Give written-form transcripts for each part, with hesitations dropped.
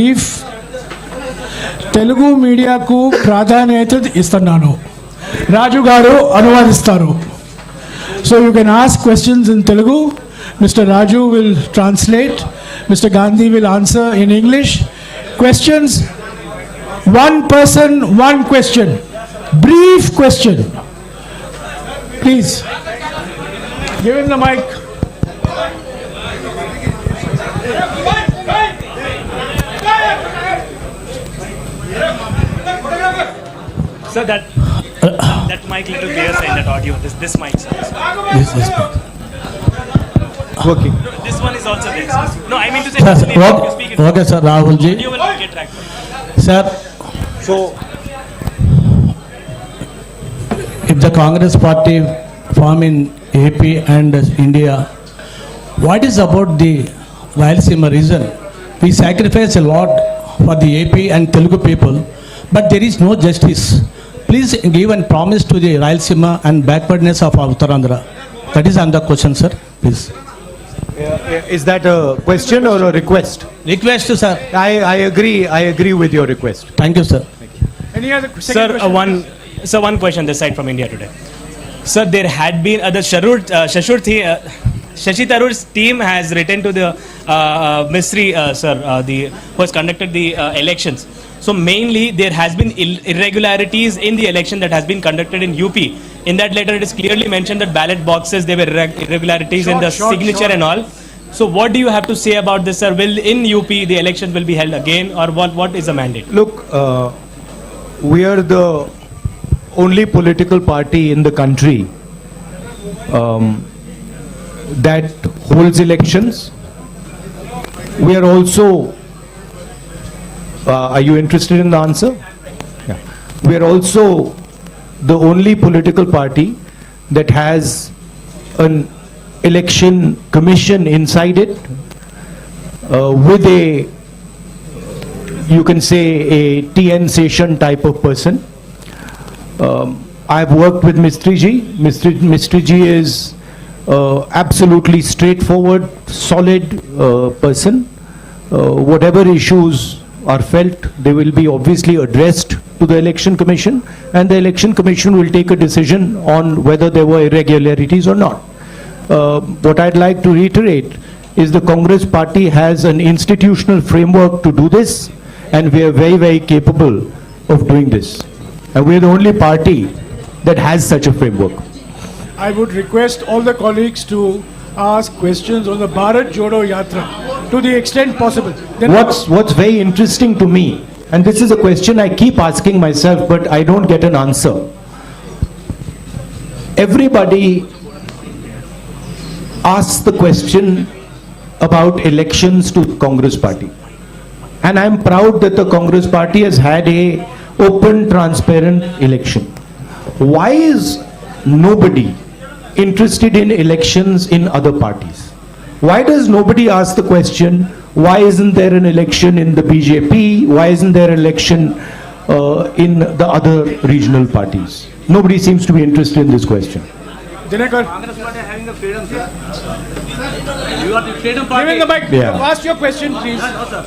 If Telugu మీడియాకు ప్రాధాన్యత ఇస్తున్నాను. రాజు గారు అనువాదిస్తారు. So you can ask questions in Telugu. Mr. Raju will translate. Mr. Gandhi will answer in English. Questions, one person, one question. Brief question. Please, give him the mic. Sir, that mic little clear in that audio. This mic, sir. This mic. Okay. This one is also there. Sir. No, I mean to say. If you speak it, Okay, sir. Rahul ji. you will get tracked. Sir, So, if the Congress party form in AP and India, what is about the Rayalaseema region? We sacrifice a lot for the AP and Telugu people, but there is no justice. Please give and promise to the Rayalaseema and backwardness of Uttarandhra. That is another question, sir. Please. is that a question or a request? Request, sir. I agree with your request. Thank you, sir. Any other second Sir, question? one question this side from India today. Sir, there had been Shashi Tharoor's team has written to the ministry, sir, who has conducted the elections. So mainly there has been irregularities in the election that has been conducted in UP. In that letter, it is clearly mentioned that ballot boxes, there were irregularities in the signature and all. So what do you have to say about this, sir? Will in UP the elections will be held again, or what is the mandate? Look, we are the only political party in the country that holds elections. We are also, are you interested in the answer? Yeah. We are also the only political party that has an election commission inside it with a, you can say, a TN Session type of person. I've worked with Mistry Ji. Mistry Ji is absolutely straightforward, solid person. Whatever issues are felt, they will be obviously addressed to the election commission, and the election commission will take a decision on whether there were irregularities or not. What I'd like to reiterate is the Congress party has an institutional framework to do this, and we are very, very capable of doing this. And we are the only party that has such a framework. I would request all the colleagues to ask questions on the Bharat Jodo Yatra to the extent possible. Then What's very interesting to me, and this is a question I keep asking myself, but I don't get an answer. Everybody asks the question about elections to Congress party. And I'm proud that the Congress party has had a open, transparent election. Why is nobody interested in elections in other parties? Why does nobody ask the question, why isn't there an election in the BJP? Why isn't there an election in the other regional parties? Nobody seems to be interested in this question. Dinakar, Congress party having the freedom, sir. You are the freedom give him the mic. Yeah. Ask your question, please. No, sir.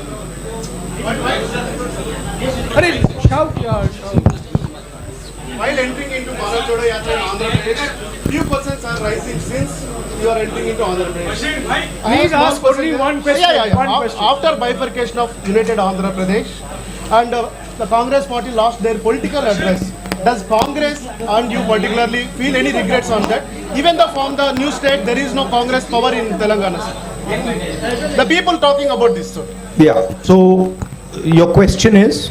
Hurry, shout. While entering into Bharat Jodo Yatra in Andhra Pradesh, few questions are rising since you are entering into Andhra Pradesh. Please ask only one question. One question. After bifurcation of United Andhra Pradesh and the Congress party lost their political address, does Congress and you particularly feel any regrets on that? Even though from the new state there is no Congress power in Telangana, sir. The people talking about this, sir. Yeah. So your question is?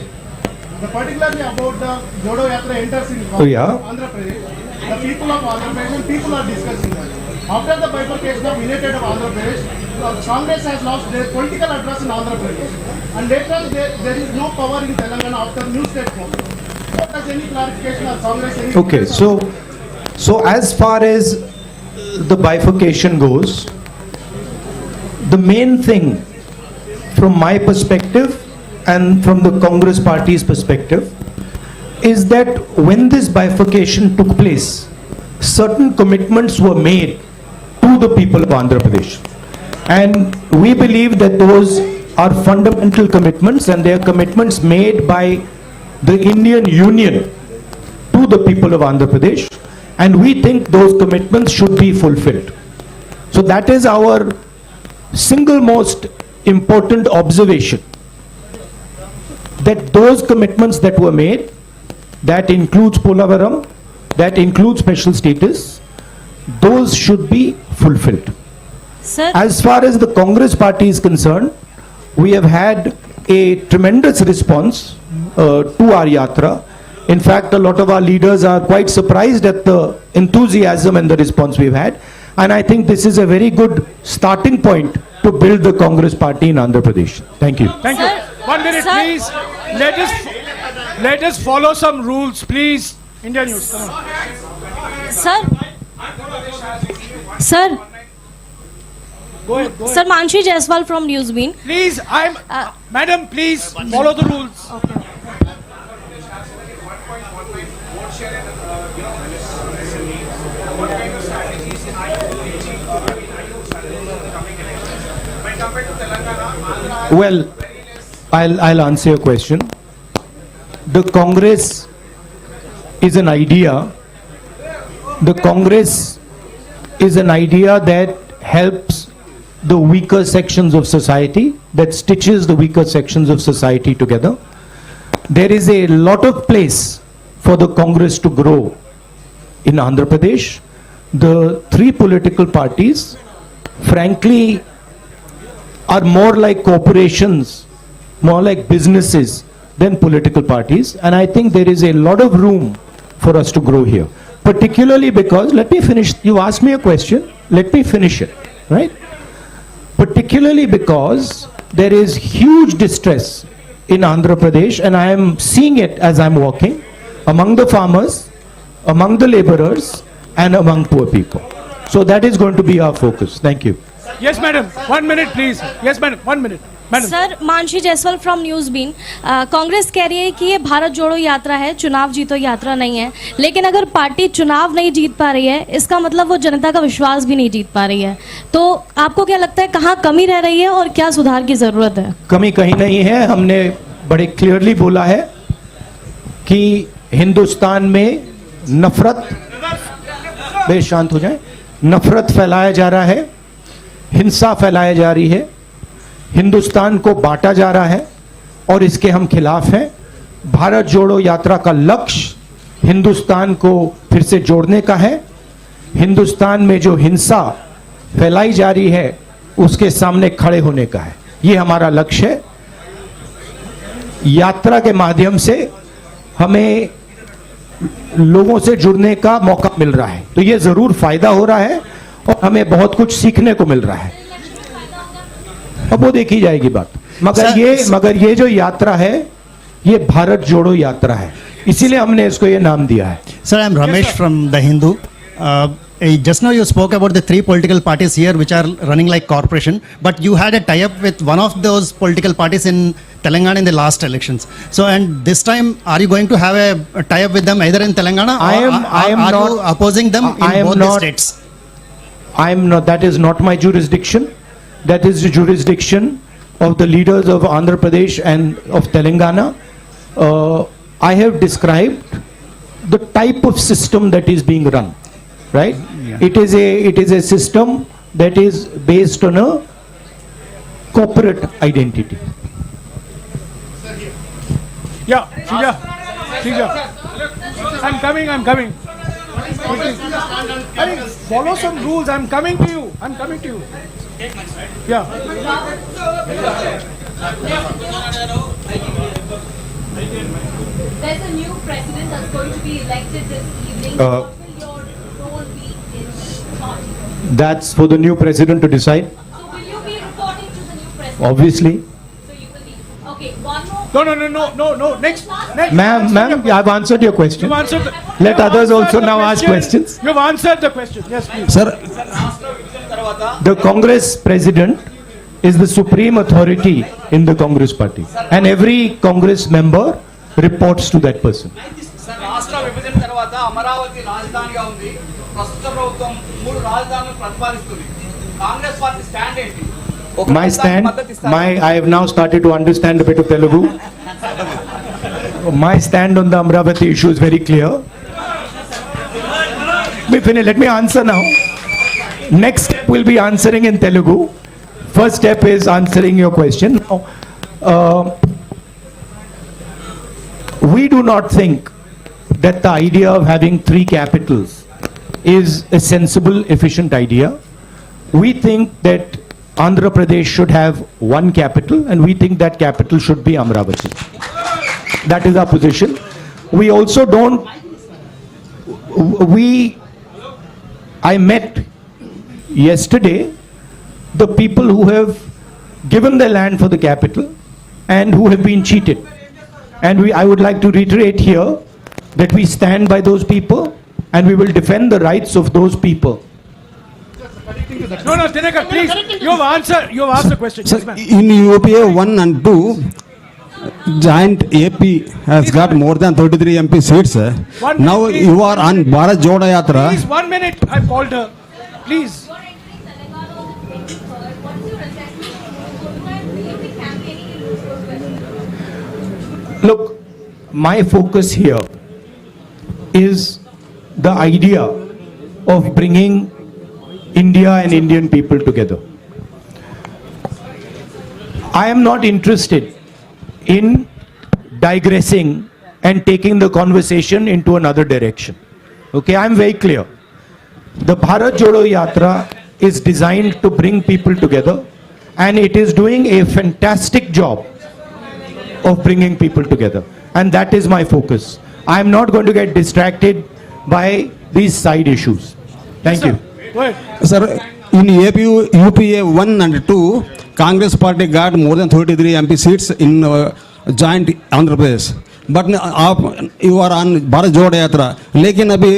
Particularly about the Jodo Yatra enters in Oh, yeah. Andhra Pradesh, the people of Andhra Pradesh and people are discussing that. After the bifurcation of United of Andhra Pradesh, Congress has lost their political address in Andhra Pradesh, and later there is no power in Telangana after new state form. What does any clarification of Congress? Okay, so as far as the bifurcation goes, the main thing from my perspective and from the Congress party's perspective is that when this bifurcation took place, certain commitments were made to the people of Andhra Pradesh. And we believe that those are fundamental commitments, and they are commitments made by the Indian Union to the people of Andhra Pradesh, and we think those commitments should be fulfilled. So that is our single most important observation, that those commitments that were made, that includes Polavaram, that includes special status, those should be fulfilled. Sir, As far as the Congress party is concerned, we have had a tremendous response to our yatra. In fact, a lot of our leaders are quite surprised at the enthusiasm and the response we've had. And I think this is a very good starting point to build the Congress party in Andhra Pradesh. Thank you. Thank you. Sir, 1 minute, sir. please. Let us follow some rules, please. India News, come on. sir, Go ahead, go ahead. sir, Manshi Jaiswal from Newsbeat. Please, Madam, please follow the rules. Well, I'll answer your question. The Congress is an idea. The Congress is an idea that helps the weaker sections of society, that stitches the weaker sections of society together. There is a lot of place for the Congress to grow in Andhra Pradesh. The three political parties, frankly, are more like corporations, more like businesses than political parties. And I think there is a lot of room for us to grow here. Particularly because, let me finish, you asked me a question, let me finish it, right? Particularly because there is huge distress in Andhra Pradesh, and I am seeing it as I'm walking, among the farmers, among the laborers, and among poor people. So that is going to be our focus. Thank you. Yes, madam. 1 minute, please. Yes, madam. 1 minute. Madam. Sir, Mansi Jaiswal from Newsbean. Congress कह रही है कि ये भारत जोड़ो यात्रा है, चुनाव जीतो यात्रा नहीं है। लेकिन अगर पार्टी चुनाव नहीं जीत पा रही है, इसका मतलब वो जनता का विश्वास भी नहीं जीत पा रही है। तो आपको क्या लगता है, कहाँ कमी रह रही है और क्या सुधार की जरूरत है? कमी कहीं नहीं है। हमने बड़े क्लियरली बोला है कि हिंदुस्तान में नफरत, बेश शांत हो जाए, नफरत फैलाया जा रहा है, हिंसा फैलाई जा रही है, हिंदुस्तान को बांटा जा रहा है और इसके हम खिलाफ हैं। भारत जोड़ो यात्रा का लक्ष्य हिंदुस्तान को फिर से जोड़ने का है। हिंदुस्तान में जो हिंसा फैलाई जा रही है उसके सामने खड़े होने का है। ये हमारा लक्ष्य है। यात्रा के माध्यम से हमें लोगों से जुड़ने का मौका मिल रहा है, तो ये जरूर फायदा हो रहा है और हमें बहुत कुछ सीखने को मिल रहा है। अब वो देखी जाएगी बात। मगर ये जो यात्रा है ये भारत जोड़ो यात्रा है, इसीलिए हमने इसको ये नाम दिया है। Sir, I am Ramesh from The Hindu. Just now you spoke about the three political parties here which are running like corporation, but you had a tie-up with one of those political parties in Telangana in the last elections. So, and this time, are you going to have a tie-up with them either in Telangana or are you opposing them in both the states? I am not, that is not my jurisdiction. That is the jurisdiction of the leaders of Andhra Pradesh and of Telangana. I have described the type of system that is being run, right? Yeah. It is a system that is based on a corporate identity. Yeah, Srija. I'm coming. I mean, follow some rules. I'm coming to you. Yeah. There's a new president that's going to be elected this evening. What will your role be in the party? That's for the new president to decide, So will you be reporting to the new president? obviously. So you will be. Okay, one more. No. Next. Ma'am, I've answered your question. You've answered the, Let you've others answered also the now ask question. questions. You've answered the question. Yes, please. Sir, The Congress president is the supreme authority in the Congress party, and every Congress member reports to that person. Sir, రాష్ట్ర విభజన తర్వాత అమరావతి రాజధానిగా ఉంది. ప్రస్తుత ప్రభుత్వం 3 రాజధానులను ప్రతిపాదిస్తుంది. Congress party stand ఏంటి? ఒక My రాష్ట్రానికి stand, మద్దతు ఇస్తారా? I have now started to understand a bit of Telugu. My stand on the Amravati issue is very clear. Let me answer now. Next step will be answering in Telugu. First step is answering your question. Now, we do not think that the idea of having 3 capitals is a sensible, efficient idea. We think that Andhra Pradesh should have 1 capital, and we think that capital should be Amravati. That is our position. We also don't, I met yesterday the people who have given their land for the capital and who have been cheated. And I would like to reiterate here that we stand by those people and we will defend the rights of those people. No, Dinakar, please. You have asked the question. Sir, Yes, ma'am. in UPA 1 and 2, joint AP has got more than 33 MP seats. Sir. One Now minute, you please. are on Bharat Jodo Yatra. Please, 1 minute. I've called her. Please. You're entering Telangana on the 23rd. What is your assessment of will you be campaigning in Northwest? Look, my focus here is the idea of bringing India and Indian people together. I am not interested in digressing and taking the conversation into another direction. Okay, I'm very clear. The Bharat Jodo Yatra is designed to bring people together, and it is doing a fantastic job of bringing people together, and that is my focus. I am not going to get distracted by these side issues. Thank you. Go ahead. Sir, in UPA 1 and 2, Congress party got more than 33 MP seats in joint Andhra Pradesh. But आप you are on Bharat जोड़ो यात्रा, लेकिन अभी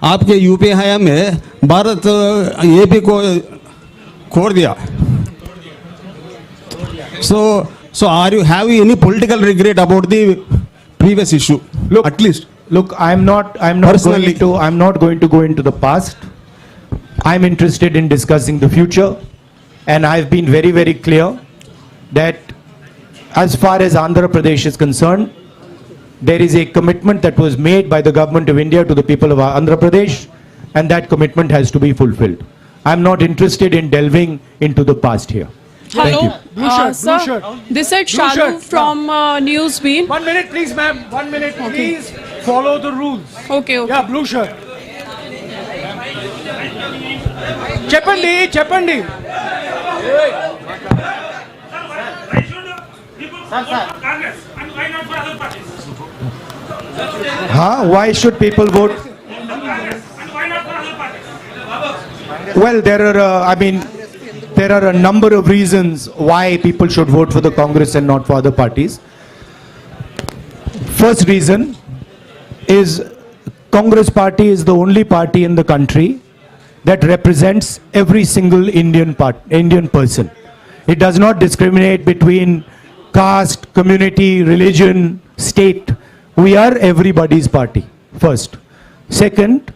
आपके UP हया में Bharat AP को छोड़ दिया. So are you having any political regret about the previous issue? Look, At least. Look, I'm not Personally. going to go into the past. I'm interested in discussing the future, and I've been very, very clear that as far as Andhra Pradesh is concerned, there is a commitment that was made by the government of India to the people of Andhra Pradesh, and that commitment has to be fulfilled. I'm not interested in delving into the past here. Hello, Blue shirt, sir. blue shirt. This is Blue Shalu shirt. from Newsbeat. 1 minute, please, ma'am. 1 minute, please. Follow the rules. Okay. Yeah, blue shirt. Cheppandi. Why should people vote? Well, there are a number of reasons why people should vote for the Congress and not for other parties. First reason is Congress party is the only party in the country that represents every single Indian person. It does not discriminate between caste, community, religion, state. We are everybody's party, first. Second,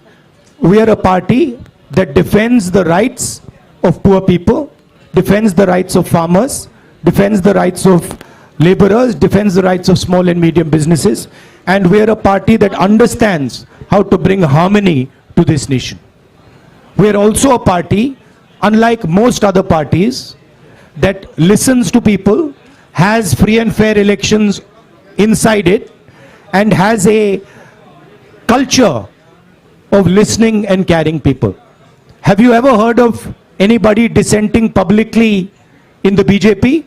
we are a party that defends the rights of poor people, defends the rights of farmers, defends the rights of laborers, defends the rights of small and medium businesses, and we are a party that understands how to bring harmony to this nation. We are also a party, unlike most other parties, that listens to people, has free and fair elections inside it, and has a culture of listening and caring people. Have you ever heard of anybody dissenting publicly in the BJP?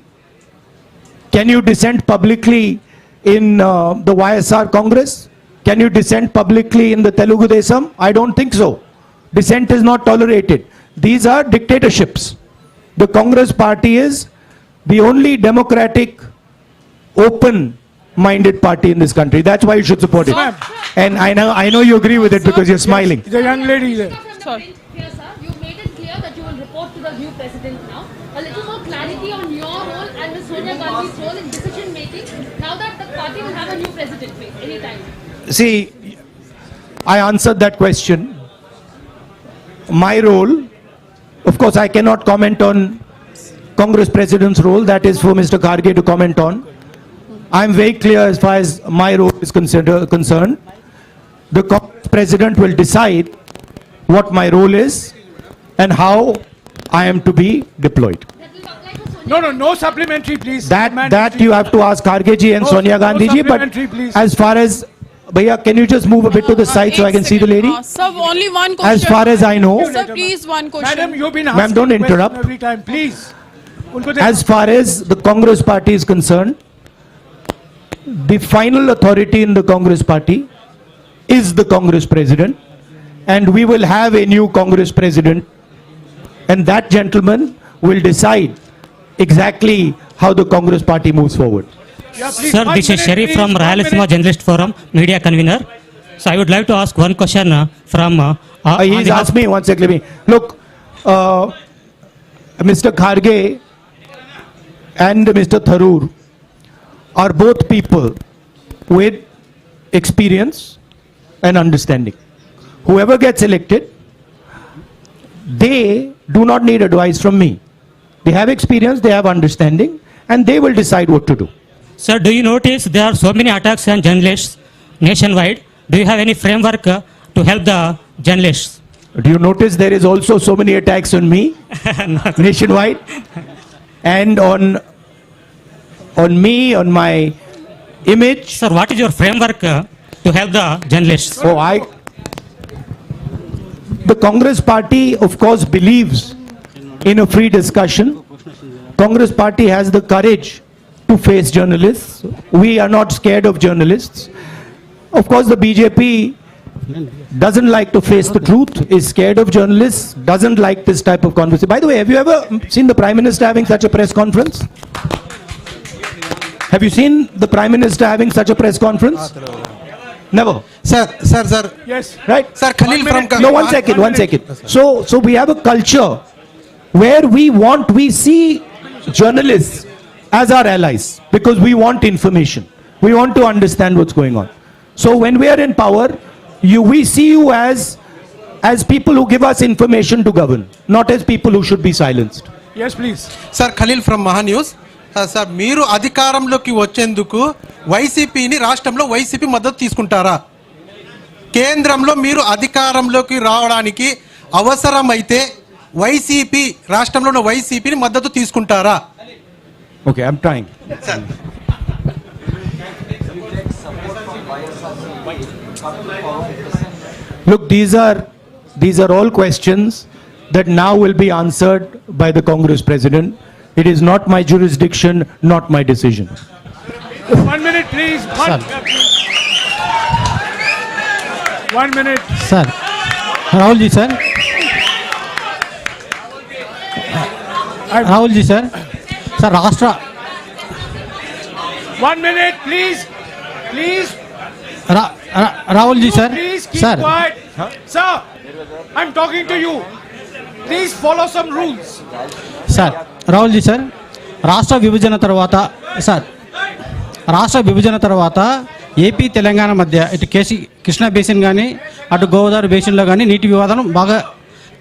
Can you dissent publicly in the YSR Congress? Can you dissent publicly in the Telugu Desam? I don't think so. Dissent is not tolerated. These are dictatorships. The Congress party is the only democratic, open-minded party in this country. That's why you should support it. Ma'am. And I know you agree with it because you're smiling. The young lady there. Sorry. Here, sir, you made it clear that you will report to the new president now. A little more clarity on your role and Ms. Sonia Gandhi's role in decision making now that the party will have a new president anytime. See, I answered that question. My role, of course, I cannot comment on Congress President's role. That is for Mr. Kharge to comment on. I'm very clear as far as my role is concerned. The Congress President will decide what my role is and how I am to be deployed. No supplementary, please. That you have to ask Kharge ji and No, Sonia no Gandhi ji, but supplementary, please. as far as, Bhaiya, can you just move a bit to the side so I can see the lady? Sir, only one question. As far as I know, Sir, please, one question. Madam, you've been Ma'am, asking don't question interrupt. every time, please. Unko de- as far as the Congress party is concerned, the final authority in the Congress party is the Congress President, and we will have a new Congress President, and that gentleman will decide exactly how the Congress party moves forward. Yeah, please, Sir, 1 this is minute, Sharif please, from 1 Rayalaseema minute. Journalist Forum, media convener. So I would like to ask one question from. on He's behalf- asked me, one second, let me. Look, Mr. Kharge and Mr. Tharoor are both people with experience and understanding. Whoever gets elected, they do not need advice from me. They have experience, they have understanding, and they will decide what to do. Sir, do you notice there are so many attacks on journalists nationwide? Do you have any framework to help the journalists? Do you notice there is also so many attacks on me nationwide and on me, on my image? Sir, what is your framework to help the journalists? The Congress party, of course, believes in a free discussion. Congress party has the courage to face journalists. We are not scared of journalists. Of course, the BJP doesn't like to face the truth, is scared of journalists, doesn't like this type of conversation. By the way, have you ever seen the Prime Minister having such a press conference? Have you seen the Prime Minister having such a press conference? Never. Sir. Yes. Right? Sir, Khalil from... No, one second. So we have a culture where we see journalists as our allies because we want information. We want to understand what's going on. So when we are in power, we see you as people who give us information to govern, not as people who should be silenced. Yes, please. Sir, Khalil from Maha News. Sir మీరు అధికారంలోకి వచ్చేందుకు వైసీపీని రాష్ట్రంలో YCP మద్దతు తీసుకుంటారా? కేంద్రంలో మీరు అధికారంలోకి రావడానికి అవసరమైతే వైసీపీ రాష్ట్రంలో ఉన్న వైసీపీని మద్దతు తీసుకుంటారా? Okay, I'm trying. Look, these are all questions that now will be answered by the Congress President. It is not my jurisdiction, not my decision. 1 minute, please. 1 minute. Sir, Rahul ji, sir. Rahul ji, sir. Sir, Rashtra. 1 minute, please. Please. Rahul ji, sir. Please keep Sir. quiet. Sir, I'm talking to you. Please follow some rules. Sir Rahul ji sir రాష్ట్ర విభజన తర్వాత AP Telangana మధ్య ఇటు Krishna basin కానీ అటు గోదావరి బేసిన్లో కానీ నీటి వివాదం బాగా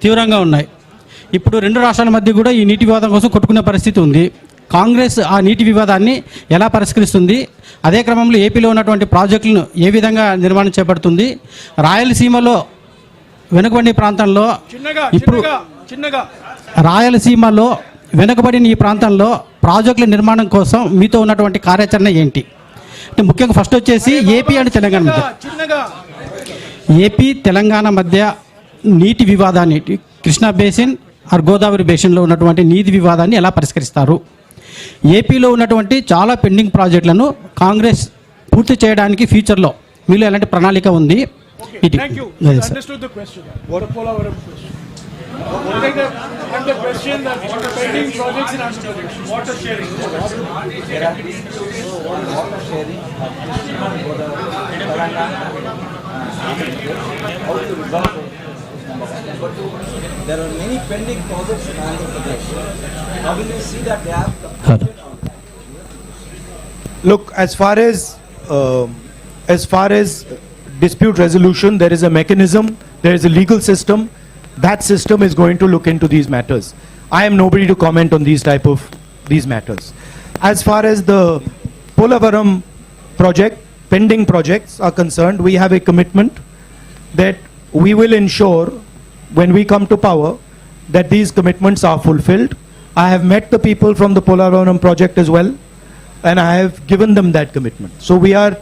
తీవ్రంగా ఉన్నాయి. ఇప్పుడు రెండు రాష్ట్రాల మధ్య కూడా ఈ నీటి వివాదం కోసం కొట్టుకునే పరిస్థితి ఉంది. కాంగ్రెస్ ఆ నీటి వివాదాన్ని ఎలా పరిష్కరిస్తుంది? అదే క్రమంలో ఏపీలో ఉన్నటువంటి ప్రాజెక్టులను ఏ విధంగా నిర్మాణం చేపడుతుంది? రాయలసీమలో వెనుకబడిన ప్రాంతంలో ఇప్పుడు రాయలసీమలో వెనుకబడిన ఈ ప్రాంతంలో ప్రాజెక్టుల నిర్మాణం కోసం మీతో ఉన్నటువంటి కార్యాచరణ ఏంటి? అంటే ముఖ్యంగా ఫస్ట్ వచ్చేసి ఏపీ అండ్ తెలంగాణ మధ్య నీటి వివాదాన్ని కృష్ణా బేసిన్ ఆర్ గోదావరి బేసిన్లో ఉన్నటువంటి నీటి వివాదాన్ని ఎలా పరిష్కరిస్తారు? ఏపీలో ఉన్నటువంటి చాలా పెండింగ్ ప్రాజెక్టులను కాంగ్రెస్ పూర్తి చేయడానికి ఫ్యూచర్లో మీలో ఎలాంటి ప్రణాళిక ఉంది? Thank you. I understood the question. What a Polavaram question. And the question that pending projects in Andhra Pradesh. Water sharing. There are many pending projects in Andhra Pradesh. How will you see that gap? Look, as far as dispute resolution, there is a mechanism, there is a legal system. That system is going to look into these matters. I am nobody to comment on these matters. As far as the Polavaram project, pending projects are concerned, we have a commitment that we will ensure when we come to power that these commitments are fulfilled. I have met the people from the Polavaram project as well, and I have given them that commitment. So we are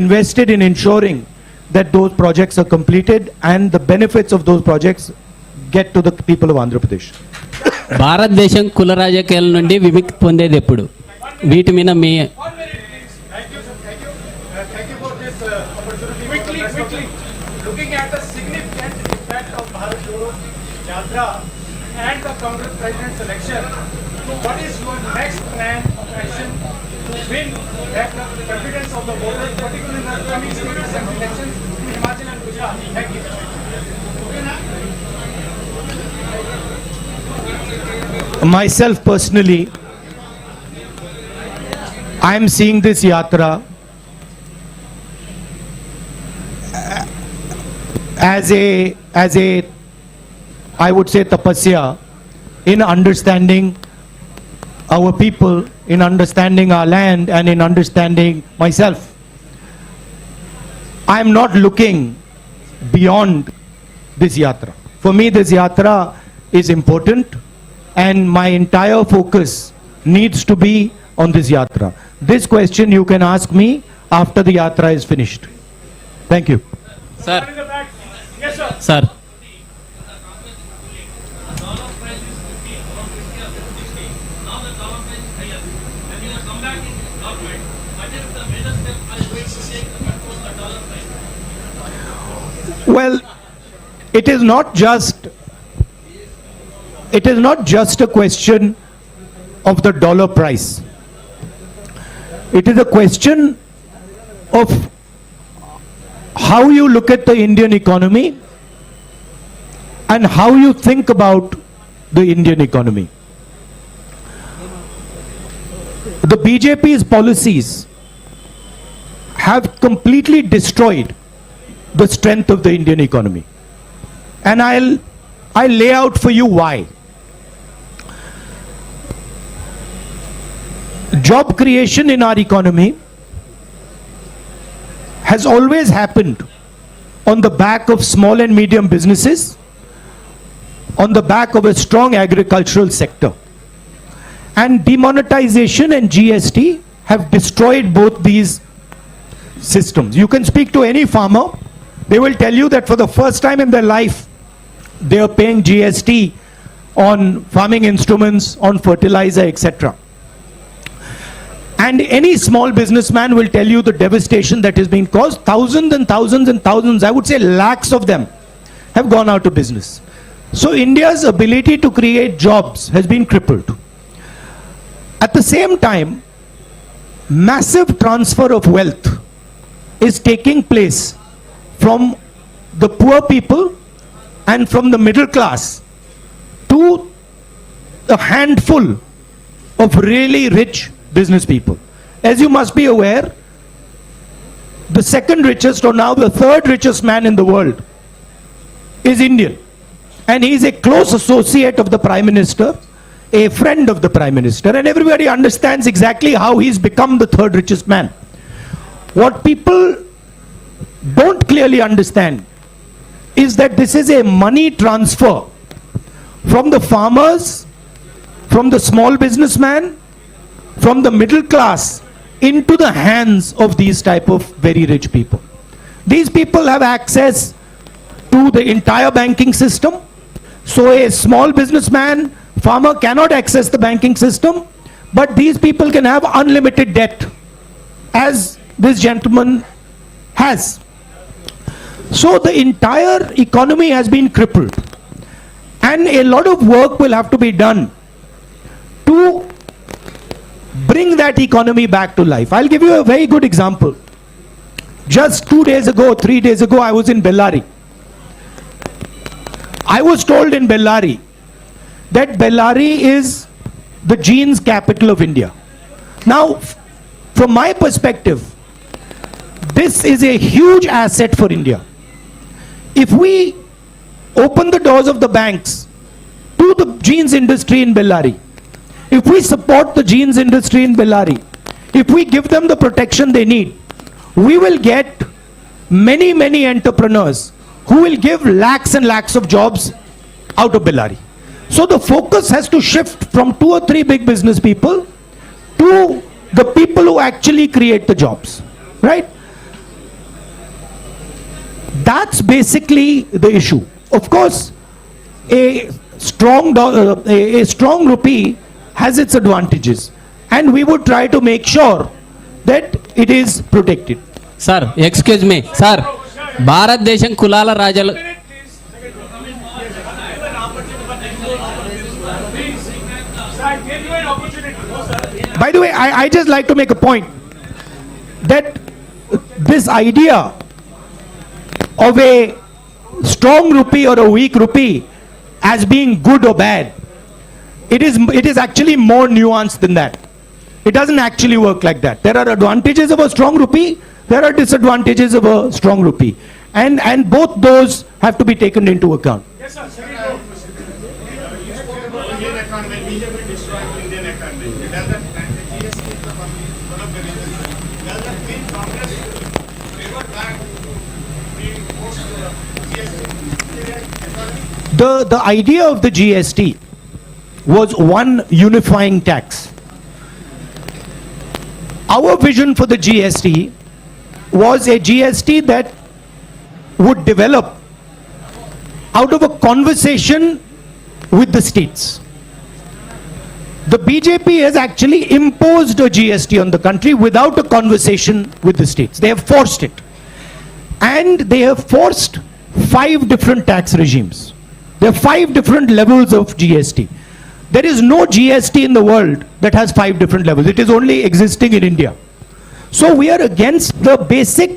invested in ensuring that those projects are completed and the benefits of those projects get to the people of Andhra Pradesh. భారతదేశం కుల రాజకీయాల నుండి విముక్తి పొందేది ఎప్పుడు? వీటి మీద మీ Quickly, looking at the significant impact of Bharat Jodo Yatra and the Congress President's election, what is your next plan of action to win back the confidence of the voters, particularly in the coming state assembly elections in Himachal and Gujarat? Thank you. Myself personally, I am seeing this yatra as a I would say tapasya in understanding our people, in understanding our land, and in understanding myself. I am not looking beyond this yatra. For me, this yatra is important, and my entire focus needs to be on this yatra. This question you can ask me after the yatra is finished. Thank you. Sir. Yes, sir. Sir. Well, it is not just a question of the dollar price. It is a question of how you look at the Indian economy and how you think about the Indian economy. The BJP's policies have completely destroyed the strength of the Indian economy. And I'll lay out for you why. Job creation in our economy has always happened on the back of small and medium businesses, on the back of a strong agricultural sector. And demonetization and GST have destroyed both these systems. You can speak to any farmer, they will tell you that for the first time in their life, they are paying GST on farming instruments, on fertilizer, etc. And any small businessman will tell you the devastation that has been caused. Thousands and thousands and thousands, I would say lakhs of them, have gone out of business. So India's ability to create jobs has been crippled. At the same time, massive transfer of wealth is taking place from the poor people and from the middle class to a handful of really rich business people. As you must be aware, the second richest, or now the third richest man in the world is Indian. And he is a close associate of the Prime Minister, a friend of the Prime Minister, and everybody understands exactly how he's become the third richest man. What people don't clearly understand is that this is a money transfer from the farmers, from the small businessman, from the middle class into the hands of these type of very rich people. These people have access to the entire banking system. So a small businessman, farmer cannot access the banking system, but these people can have unlimited debt, as this gentleman has. So the entire economy has been crippled, and a lot of work will have to be done to bring that economy back to life. I'll give you a very good example. Just 2 days ago, 3 days ago, I was in Bellary. I was told in Bellary that Bellary is the jeans capital of India. Now, from my perspective, this is a huge asset for India. If we open the doors of the banks to to the jeans industry in Bellary, if we support the jeans industry in Bellary, if we give them the protection they need, we will get many, many entrepreneurs who will give lakhs and lakhs of jobs out of Bellary. So the focus has to shift from 2 or 3 big business people to the people who actually create the jobs, right? That's basically the issue. Of course, a strong rupee has its advantages, and we would try to make sure that it is protected. Sir excuse me sir భారతదేశం కులాల రాజాలు By the way, I just like to make a point that this idea of a strong rupee or a weak rupee as being good or bad, it is actually more nuanced than that. It doesn't actually work like that. There are advantages of a strong rupee, there are disadvantages of a strong rupee, and both those have to be taken into account. Yes, sir. You spoke about Indian economy, BJP destroying Indian economy. Does that GST is one of the reasons? Does that mean Congress revert back being forced to GST economy? The idea of the GST was one unifying tax. Our vision for the GST was a GST that would develop out of a conversation with the states. The BJP has actually imposed a GST on the country without a conversation with the states. They have forced it. And they have forced 5 different tax regimes. There are 5 different levels of GST. There is no GST in the world that has 5 different levels. It is only existing in India. So we are against the basic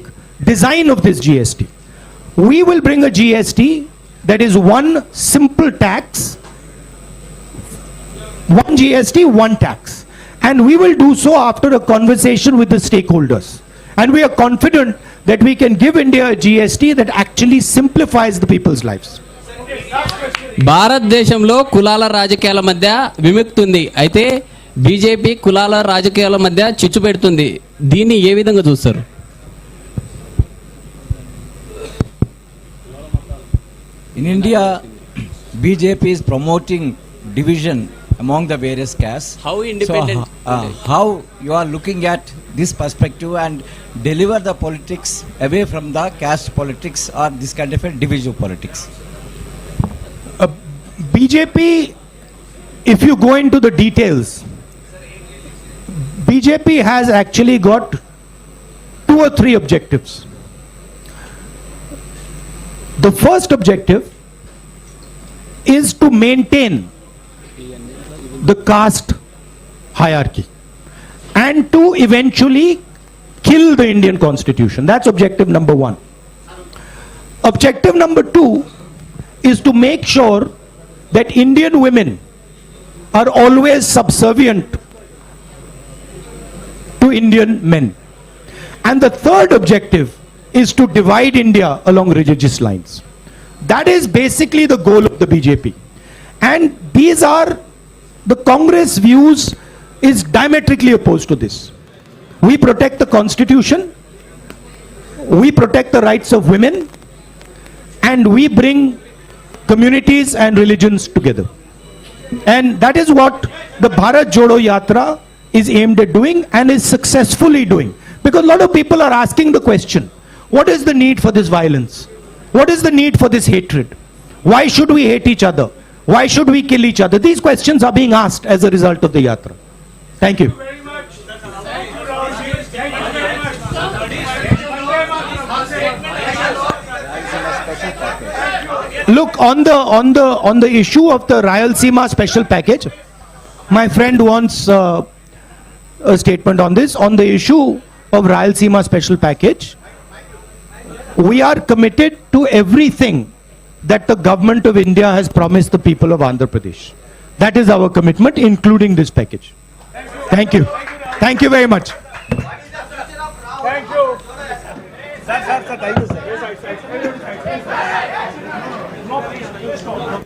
design of this GST. We will bring a GST that is one simple tax, one GST, one tax. And we will do so after a conversation with the stakeholders. And we are confident that we can give India a GST that actually simplifies the people's lives. భారతదేశంలో కులాల రాజకీయాల మధ్య విముక్తి ఉంది. అయితే BJP కులాల రాజకీయాల మధ్య చిచ్చు పెడుతుంది. దీన్ని ఏ విధంగా చూస్తారు? In India, BJP is promoting division among the various castes. How independent? So, how you are looking at this perspective and deliver the politics away from the caste politics or this kind of a divisive politics? BJP, if you go into the details, BJP has actually got 2 or 3 objectives. The first objective is to maintain the caste hierarchy and to eventually kill the Indian constitution. That's objective number 1. Objective number 2 is to make sure that Indian women are always subservient to Indian men. And the third objective is to divide India along religious lines. That is basically the goal of the BJP. And these are the Congress views is diametrically opposed to this. We protect the constitution, we protect the rights of women, and we bring communities and religions together. And that is what the Bharat Jodo Yatra is aimed at doing and is successfully doing. Because a lot of people are asking the question, what is the need for this violence? What is the need for this hatred? Why should we hate each other? Why should we kill each other? These questions are being asked as a result of the Yatra. Thank you. Look, on the issue of the Rayalaseema special package, my friend wants a statement on this. On the issue of Rayalaseema special package, we are committed to everything that the government of India has promised the people of Andhra Pradesh. That is our commitment, including this package. Thank you. Thank you very much. Thank you. Sir, thank you, sir. No, please stop.